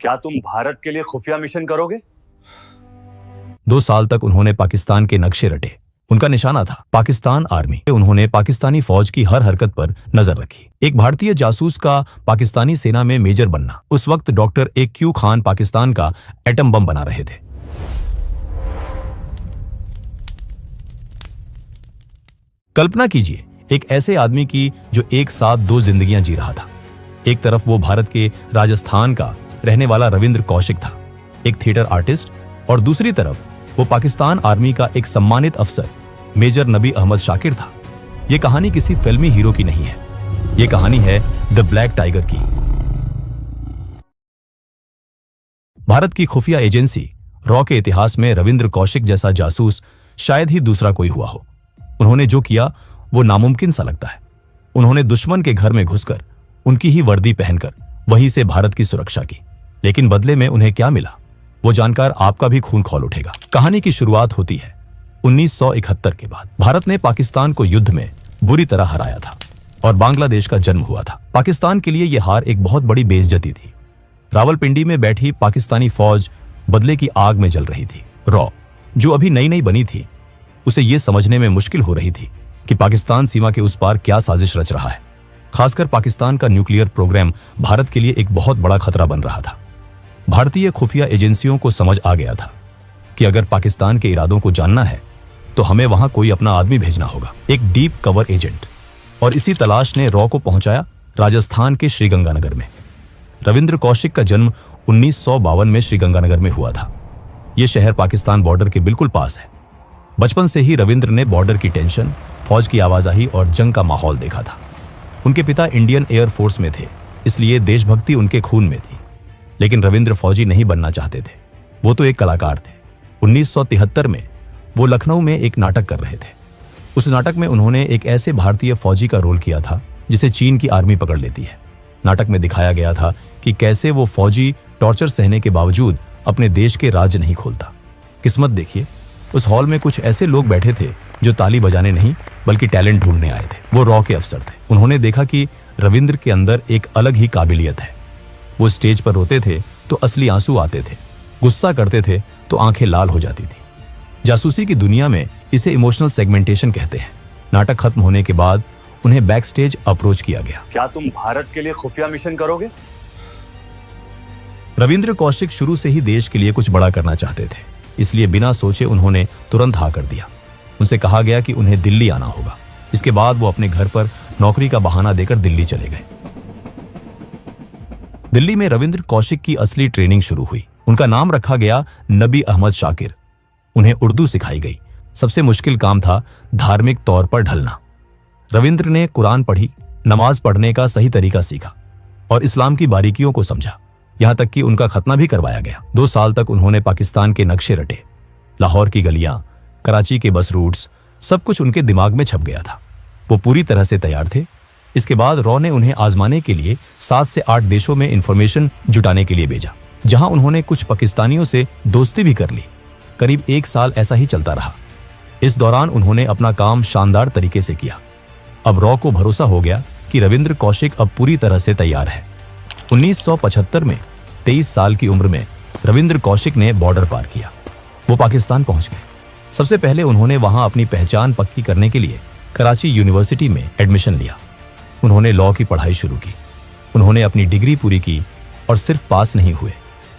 क्या तुम भारत के लिए खुफिया मिशन करोगे? 2 साल तक उन्होंने पाकिस्तान के नक्शे रटे। उनका निशाना था पाकिस्तान आर्मी। उन्होंने पाकिस्तानी फौज की हर हरकत पर नजर रखी। एक भारतीय जासूस का पाकिस्तानी सेना में मेजर बनना। उस वक्त डॉक्टर AQ खान पाकिस्तान का एटम बम बना रहे थे। कल्पना कीजिए एक ऐसे आदमी की जो एक साथ 2 जिंदगियां जी रहा था। एक तरफ वो भारत के राजस्थान का रहने वाला रविंद्र कौशिक था, एक थिएटर आर्टिस्ट, और दूसरी तरफ वो पाकिस्तान आर्मी का एक सम्मानित अफसर मेजर नबी अहमद शाकिर था। ये कहानी किसी फिल्मी हीरो की नहीं है, ये कहानी है द ब्लैक टाइगर की। भारत की खुफिया एजेंसी रॉ के इतिहास में रविंद्र कौशिक जैसा जासूस शायद ही दूसरा कोई हुआ हो। उन्होंने जो किया वो नामुमकिन सा लगता है। उन्होंने दुश्मन के घर में घुसकर उनकी ही वर्दी पहनकर वहीं से भारत की सुरक्षा की, लेकिन बदले में उन्हें क्या मिला वो जानकर आपका भी खून खौल उठेगा। कहानी की शुरुआत होती है 1971 के बाद। भारत ने पाकिस्तान को युद्ध में बुरी तरह हराया था और बांग्लादेश का जन्म हुआ था। पाकिस्तान के लिए यह हार एक बहुत बड़ी बेइज्जती थी। रावलपिंडी में बैठी पाकिस्तानी फौज बदले की आग में जल रही थी। रॉ, जो अभी नई नई बनी थी, उसे यह समझने में मुश्किल हो रही थी कि पाकिस्तान सीमा के उस पार क्या साजिश रच रहा है। खासकर पाकिस्तान का न्यूक्लियर प्रोग्राम भारत के लिए एक बहुत बड़ा खतरा बन रहा था। भारतीय खुफिया एजेंसियों को समझ आ गया था कि अगर पाकिस्तान के इरादों को जानना है तो हमें वहां कोई अपना आदमी भेजना होगा, एक डीप कवर एजेंट। और इसी तलाश ने रॉ को पहुंचाया राजस्थान के श्रीगंगानगर में। रविंद्र कौशिक का जन्म 1952 में श्रीगंगानगर में हुआ था। यह शहर पाकिस्तान बॉर्डर के बिल्कुल पास है। बचपन से ही रविंद्र ने बॉर्डर की टेंशन, फौज की आवाजाही और जंग का माहौल देखा था। उनके पिता इंडियन एयर फोर्स में थे, इसलिए देशभक्ति उनके खून में थी। लेकिन रविंद्र फौजी नहीं बनना चाहते थे, वो तो एक कलाकार थे। 1973 में वो लखनऊ में एक नाटक कर रहे थे। उस नाटक में उन्होंने एक ऐसे भारतीय फौजी का रोल किया था जिसे चीन की आर्मी पकड़ लेती है। नाटक में दिखाया गया था कि कैसे वो फौजी टॉर्चर सहने के बावजूद अपने देश के राज नहीं खोलता। किस्मत देखिए, उस हॉल में कुछ ऐसे लोग बैठे थे जो ताली बजाने नहीं बल्कि टैलेंट ढूंढने आए थे। वो रॉ के अफसर थे। उन्होंने देखा कि रविंद्र के अंदर एक अलग ही काबिलियत है। वो स्टेज पर रोते थे तो असली आंसू आते थे, गुस्सा करते थे तो आंखें लाल हो जाती थी। जासूसी की दुनिया में इसे इमोशनल सेगमेंटेशन कहते हैं। नाटक खत्म होने के बाद उन्हें बैक स्टेज अप्रोच किया गया। क्या तुम भारत के लिए खुफिया मिशन करोगे? रविंद्र कौशिक शुरू से ही देश के लिए कुछ बड़ा करना चाहते थे, इसलिए बिना सोचे उन्होंने तुरंत हाँ कर दिया। उनसे कहा गया कि उन्हें दिल्ली आना होगा। इसके बाद वो अपने घर पर नौकरी का बहाना देकर दिल्ली चले गए। दिल्ली में रविंद्र कौशिक की असली ट्रेनिंग शुरू हुई। उनका नाम रखा गया नबी अहमद शाकिर। उन्हें उर्दू सिखाई गई। सबसे मुश्किल काम था धार्मिक तौर पर ढलना। रविंद्र ने कुरान पढ़ी, नमाज पढ़ने का सही तरीका सीखा और इस्लाम की बारीकियों को समझा। यहां तक कि उनका खतना भी करवाया गया। 2 साल तक उन्होंने पाकिस्तान के नक्शे रटे। लाहौर की गलियां, कराची के बस रूट्स, सब कुछ उनके दिमाग में छप गया था। वो पूरी तरह से तैयार थे। इसके बाद रॉ ने उन्हें आजमाने के लिए 7 से 8 देशों में इंफॉर्मेशन जुटाने के लिए भेजा, जहां उन्होंने कुछ पाकिस्तानियों से दोस्ती भी कर ली। करीब 1 साल ऐसा ही चलता रहा। इस दौरान उन्होंने अपना काम शानदार तरीके से किया। अब रॉ को भरोसा हो गया कि रविंद्र कौशिक अब पूरी तरह से तैयार है। 1975 में 23 साल की उम्र में रविंद्र कौशिक ने बॉर्डर पार किया। वो पाकिस्तान पहुंच गए। सबसे पहले उन्होंने वहां अपनी पहचान पक्की करने के लिए कराची यूनिवर्सिटी में एडमिशन लिया। उन्होंने लॉ की पढ़ाई शुरू की। उन्होंने अपनी डिग्री पूरी की और सिर्फ पास नहीं हुए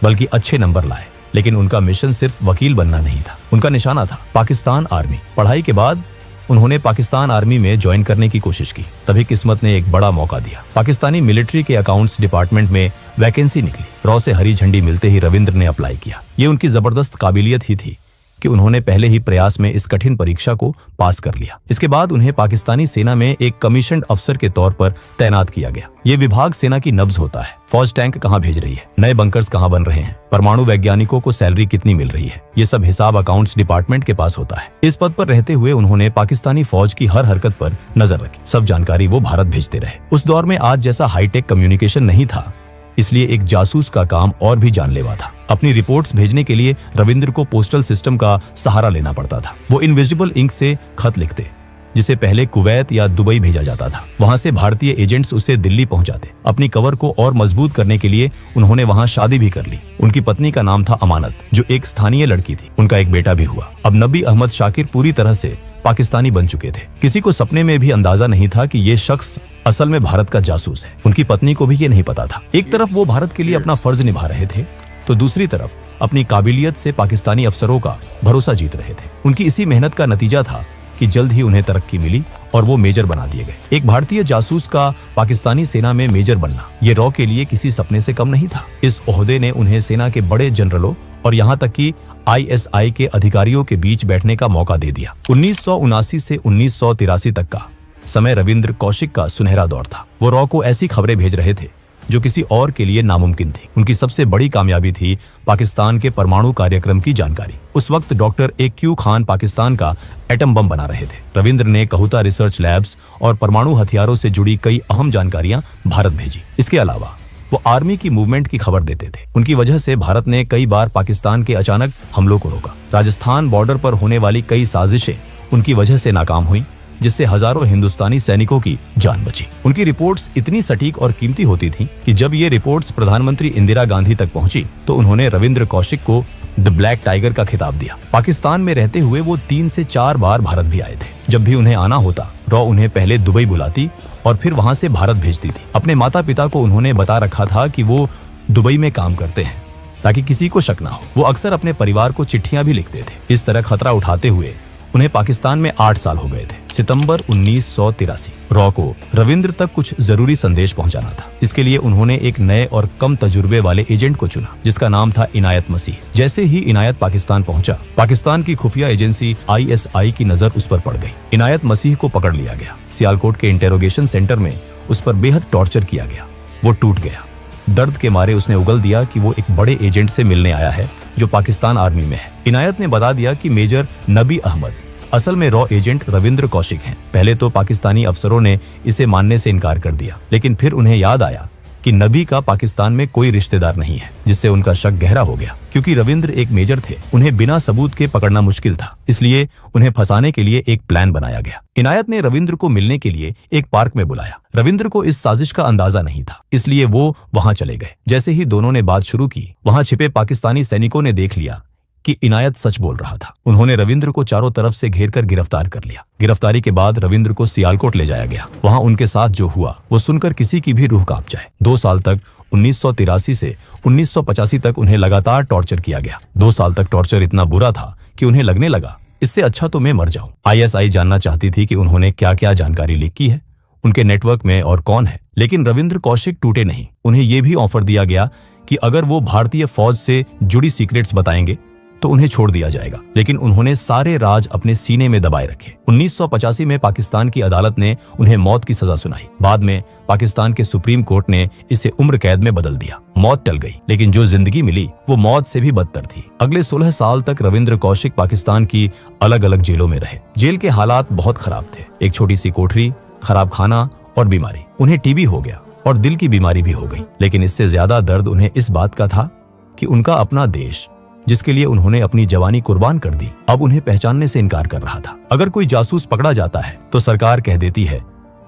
बल्कि अच्छे नंबर लाए। लेकिन उनका मिशन सिर्फ वकील बनना नहीं था, उनका निशाना था पाकिस्तान आर्मी। पढ़ाई के बाद उन्होंने पाकिस्तान आर्मी में ज्वाइन करने की कोशिश की। तभी किस्मत ने एक बड़ा मौका दिया। पाकिस्तानी मिलिट्री के अकाउंट्स डिपार्टमेंट में वैकेंसी निकली। रॉ से हरी झंडी मिलते ही रविंद्र ने अप्लाई किया। ये उनकी जबरदस्त काबिलियत ही थी कि उन्होंने पहले ही प्रयास में इस कठिन परीक्षा को पास कर लिया। इसके बाद उन्हें पाकिस्तानी सेना में एक कमीशन्ड अफसर के तौर पर तैनात किया गया। ये विभाग सेना की नब्ज होता है। फौज टैंक कहाँ भेज रही है, नए बंकर्स कहाँ बन रहे हैं, परमाणु वैज्ञानिकों को सैलरी कितनी मिल रही है, ये सब हिसाब अकाउंट्स डिपार्टमेंट के पास होता है। इस पद पर रहते हुए उन्होंने पाकिस्तानी फौज की हर हरकत पर नजर रखी। सब जानकारी वो भारत भेजते रहे। उस दौर में आज जैसा हाईटेक कम्युनिकेशन नहीं था, इसलिए एक जासूस का काम और भी जानलेवा था। अपनी रिपोर्ट्स भेजने के लिए रविंद्र को पोस्टल सिस्टम का सहारा लेना पड़ता था। वो इनविजिबल इंक से खत लिखते, जिसे पहले कुवैत या दुबई भेजा जाता था। वहां से भारतीय एजेंट्स उसे दिल्ली पहुंचाते। अपनी कवर को और मजबूत करने के लिए उन्होंने वहां शादी भी कर ली। उनकी पत्नी का नाम था अमानत, जो एक स्थानीय लड़की थी। उनका एक बेटा भी हुआ। अब नबी अहमद शाकिर पूरी तरह से पाकिस्तानी बन चुके थे। किसी को सपने में भी अंदाजा नहीं था कि ये शख्स असल में भारत का जासूस है। उनकी पत्नी को भी ये नहीं पता था। एक तरफ वो भारत के लिए अपना फर्ज निभा रहे थे, तो दूसरी तरफ अपनी काबिलियत से पाकिस्तानी अफसरों का भरोसा जीत रहे थे। उनकी इसी मेहनत का नतीजा था कि जल्द ही उन्हें तरक्की मिली और वो मेजर बना दिए गए। एक भारतीय जासूस का पाकिस्तानी सेना में मेजर बनना ये रॉ के लिए किसी सपने से कम नहीं था। इस ओहदे ने उन्हें सेना के बड़े जनरलों और यहाँ तक कि ISI के अधिकारियों के बीच बैठने का मौका दे दिया। 1979 से 1983 तक का समय रविंद्र कौशिक का सुनहरा दौर था। वो रॉ को ऐसी खबरें भेज रहे थे जो किसी और के लिए नामुमकिन थी। उनकी सबसे बड़ी कामयाबी थी पाकिस्तान के परमाणु कार्यक्रम की जानकारी। उस वक्त डॉक्टर AQ खान पाकिस्तान का एटम बम बना रहे थे। रविंद्र ने कहूता रिसर्च लैब्स और परमाणु हथियारों से जुड़ी कई अहम जानकारियां भारत भेजी। इसके अलावा वो आर्मी की मूवमेंट की खबर देते थे। उनकी वजह से भारत ने कई बार पाकिस्तान के अचानक हमलों को रोका। राजस्थान बॉर्डर पर होने वाली कई साजिशें उनकी वजह से नाकाम हुई, जिससे हजारों हिंदुस्तानी सैनिकों की जान बची। उनकी रिपोर्ट्स इतनी सटीक और कीमती होती थीं कि जब ये रिपोर्ट्स प्रधानमंत्री इंदिरा गांधी तक पहुंची तो उन्होंने रविंद्र कौशिक को द ब्लैक टाइगर का खिताब दिया। पाकिस्तान में रहते हुए वो 3 से 4 बार भारत भी आए थे। जब भी उन्हें आना होता, रॉ उन्हें पहले दुबई बुलाती और फिर वहां से भारत भेजती थी। अपने माता पिता को उन्होंने बता रखा था कि वो दुबई में काम करते हैं, ताकि किसी को शक ना हो। वो अक्सर अपने परिवार को चिट्ठियां भी लिखते थे। इस तरह खतरा उठाते हुए उन्हें पाकिस्तान में 8 साल हो गए थे। सितंबर 1983 रॉ को रविंद्र तक कुछ जरूरी संदेश पहुंचाना था। इसके लिए उन्होंने एक नए और कम तजुर्बे वाले एजेंट को चुना, जिसका नाम था इनायत मसीह। जैसे ही इनायत पाकिस्तान पहुंचा, पाकिस्तान की खुफिया एजेंसी ISI की नजर उस पर पड़ गई। इनायत मसीह को पकड़ लिया गया। सियालकोट के इंटेरोगेशन सेंटर में उस पर बेहद टॉर्चर किया गया। वो टूट गया। दर्द के मारे उसने उगल दिया कि वो एक बड़े एजेंट से मिलने आया है जो पाकिस्तान आर्मी में है। इनायत ने बता दिया कि मेजर नबी अहमद असल में रॉ एजेंट रविंद्र कौशिक हैं। पहले तो पाकिस्तानी अफसरों ने इसे मानने से इनकार कर दिया, लेकिन फिर उन्हें याद आया कि नबी का पाकिस्तान में कोई रिश्तेदार नहीं है, जिससे उनका शक गहरा हो गया। क्योंकि रविंद्र एक मेजर थे, उन्हें बिना सबूत के पकड़ना मुश्किल था, इसलिए उन्हें फंसाने के लिए एक प्लान बनाया गया। इनायत ने रविंद्र को मिलने के लिए एक पार्क में बुलाया। रविंद्र को इस साजिश का अंदाजा नहीं था, इसलिए वो वहां चले गए। जैसे ही दोनों ने बात शुरू की, वहां छिपे पाकिस्तानी सैनिकों ने देख लिया कि इनायत सच बोल रहा था। उन्होंने रविंद्र को चारों तरफ से घेरकर गिरफ्तार कर लिया। गिरफ्तारी के बाद रविंद्र को सियालकोट ले जाया गया। वहां उनके साथ जो हुआ वो सुनकर किसी की भी रूह कांप जाए। 2 साल तक 1983 से 1985 तक उन्हें लगातार टॉर्चर किया गया। 2 साल तक टॉर्चर इतना बुरा था कि उन्हें लगने लगा, इससे अच्छा तो मैं मर जाऊं। ISI जानना चाहती थी कि उन्होंने क्या क्या जानकारी लीक की है, उनके नेटवर्क में और कौन है। लेकिन रविंद्र कौशिक टूटे नहीं। उन्हें यह भी ऑफर दिया गया कि अगर वो भारतीय फौज से जुड़ी सीक्रेट्स बताएंगे तो उन्हें छोड़ दिया जाएगा। लेकिन उन्होंने सारे राज अपने सीने में दबाए रखे। 1985 में पाकिस्तान की अदालत ने उन्हें मौत की सजा सुनाई। बाद में पाकिस्तान के सुप्रीम कोर्ट ने इसे उम्र कैद में बदल दिया। मौत टल गई, लेकिन जो जिंदगी मिली वो मौत से भी बदतर थी। अगले 16 साल तक रविंद्र कौशिक पाकिस्तान की अलग अलग जेलों में रहे। जेल के हालात बहुत खराब थे। एक छोटी सी कोठरी, खराब खाना और बीमारी। उन्हें TB हो गया और दिल की बीमारी भी हो गई। लेकिन इससे ज्यादा दर्द उन्हें इस बात का था कि उनका अपना देश, जिसके लिए उन्होंने अपनी जवानी कुर्बान कर दी, अब उन्हें पहचानने से इनकार कर रहा था। अगर कोई जासूस पकड़ा जाता है तो सरकार कह देती है,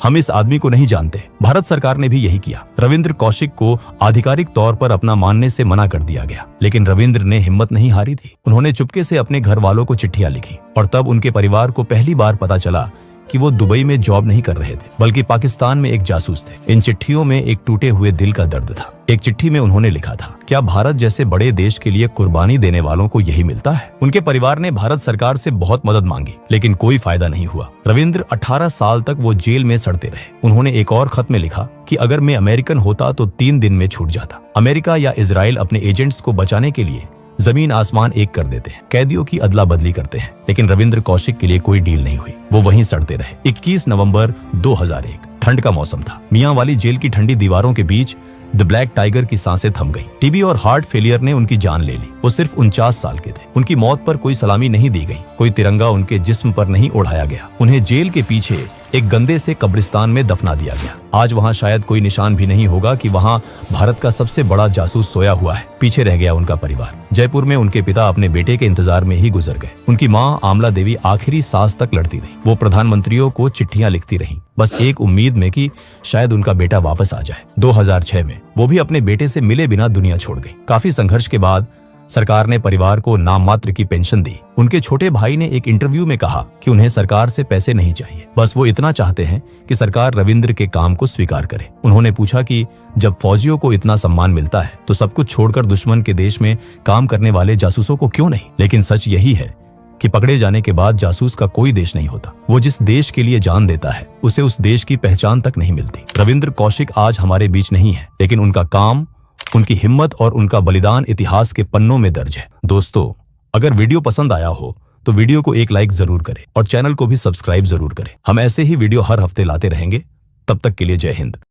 हम इस आदमी को नहीं जानते। भारत सरकार ने भी यही किया। रविंद्र कौशिक को आधिकारिक तौर पर अपना मानने से मना कर दिया गया, लेकिन रविंद्र ने हिम्मत नहीं हारी थी। उन्होंने चुपके से अपने घर वालों को चिट्ठियां लिखी और तब उनके परिवार को पहली बार पता चला कि वो दुबई में जॉब नहीं कर रहे थे, बल्कि पाकिस्तान में एक जासूस थे। इन चिट्ठियों में एक टूटे हुए दिल का दर्द था। एक चिट्ठी में उन्होंने लिखा था, क्या भारत जैसे बड़े देश के लिए कुर्बानी देने वालों को यही मिलता है? उनके परिवार ने भारत सरकार से बहुत मदद मांगी, लेकिन कोई फायदा नहीं हुआ। रविंद्र 18 साल तक वो जेल में सड़ते रहे। उन्होंने एक और खत में लिखा कि अगर मैं अमेरिकन होता तो 3 दिन में छूट जाता। अमेरिका या इजराइल अपने एजेंट्स को बचाने के लिए जमीन आसमान एक कर देते हैं, कैदियों की अदला बदली करते हैं, लेकिन रविंद्र कौशिक के लिए कोई डील नहीं हुई। वो वहीं सड़ते रहे। 21 नवंबर 2001 ठंड का मौसम था। मियां वाली जेल की ठंडी दीवारों के बीच द ब्लैक टाइगर की सांसें थम गई। TB और हार्ट फेलियर ने उनकी जान ले ली। वो सिर्फ 49 साल के थे। उनकी मौत पर कोई सलामी नहीं दी गई, कोई तिरंगा उनके जिस्म पर नहीं ओढ़ाया गया। उन्हें जेल के पीछे एक गंदे से कब्रिस्तान में दफना दिया गया। आज वहां शायद कोई निशान भी नहीं होगा कि वहां भारत का सबसे बड़ा जासूस सोया हुआ है। पीछे रह गया उनका परिवार। जयपुर में उनके पिता अपने बेटे के इंतजार में ही गुजर गए। उनकी माँ आमला देवी आखिरी सांस तक लड़ती रही। वो प्रधानमंत्रियों को चिट्ठियां लिखती रहीं, बस एक उम्मीद में कि शायद उनका बेटा वापस आ जाए। 2006 में वो भी अपने बेटे से मिले बिना दुनिया छोड़ गई। काफी संघर्ष के बाद सरकार ने परिवार को नाम मात्र की पेंशन दी। उनके छोटे भाई ने एक इंटरव्यू में कहा कि उन्हें सरकार से पैसे नहीं चाहिए, बस वो इतना चाहते हैं कि सरकार रविंद्र के काम को स्वीकार करे। उन्होंने पूछा कि जब फौजियों को इतना सम्मान मिलता है तो सब कुछ छोड़कर दुश्मन के देश में काम करने वाले जासूसों को क्यों नहीं। लेकिन सच यही है कि पकड़े जाने के बाद जासूस का कोई देश नहीं होता। वो जिस देश के लिए जान देता है उसे उस देश की पहचान तक नहीं मिलती। रविंद्र कौशिक आज हमारे बीच नहीं है, लेकिन उनका काम, उनकी हिम्मत और उनका बलिदान इतिहास के पन्नों में दर्ज है। दोस्तों, अगर वीडियो पसंद आया हो तो वीडियो को एक लाइक जरूर करें और चैनल को भी सब्सक्राइब जरूर करें। हम ऐसे ही वीडियो हर हफ्ते लाते रहेंगे। तब तक के लिए जय हिंद।